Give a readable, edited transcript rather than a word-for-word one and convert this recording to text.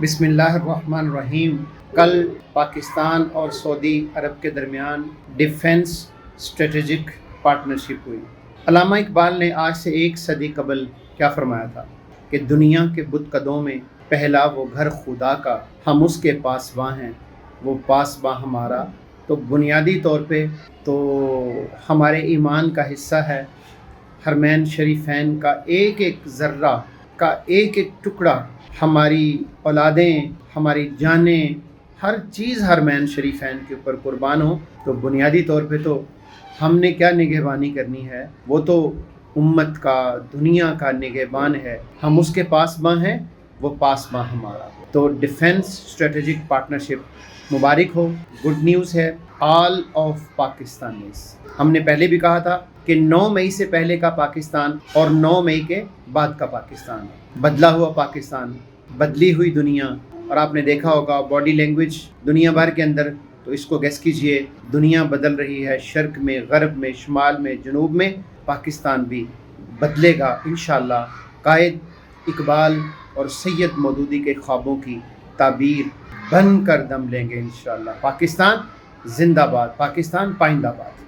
بسم اللہ الرحمن الرحیم۔ کل پاکستان اور سعودی عرب کے درمیان ڈیفنس اسٹریٹجک پارٹنرشپ ہوئی۔ علامہ اقبال نے آج سے 1 صدی قبل کیا فرمایا تھا کہ دنیا کے بت قدوں میں پہلا وہ گھر خدا کا، ہم اس کے پاسباں ہیں، وہ پاسباں ہمارا۔ تو بنیادی طور پہ تو ہمارے ایمان کا حصہ ہے حرمین شریفین کا ایک ایک ذرہ کا ایک ایک ٹکڑا، ہماری اولادیں، ہماری جانیں، ہر چیز حرمین شریفین کے اوپر قربان ہو۔ تو بنیادی طور پہ تو ہم نے کیا نگہبانی کرنی ہے، وہ تو امت کا، دنیا کا نگہبان ہے، ہم اس کے پاسباں ہیں، وہ پاسباں ہمارا۔ تو ڈیفنس اسٹریٹجک پارٹنرشپ مبارک ہو، گڈ نیوز ہے آل آف پاکستانیز۔ ہم نے پہلے بھی کہا تھا کہ 9 مئی سے پہلے کا پاکستان اور 9 مئی کے بعد کا پاکستان، بدلا ہوا پاکستان، بدلی ہوئی دنیا۔ اور آپ نے دیکھا ہوگا باڈی لینگویج دنیا بھر کے اندر، تو اس کو گیس کیجئے، دنیا بدل رہی ہے، شرق میں، غرب میں، شمال میں، جنوب میں، پاکستان بھی بدلے گا انشاءاللہ۔ قائد اقبال اور سید مودودی کے خوابوں کی تعبیر بن کر دم لیں گے انشاءاللہ۔ پاکستان زندہ باد، پاکستان پائندہ باد۔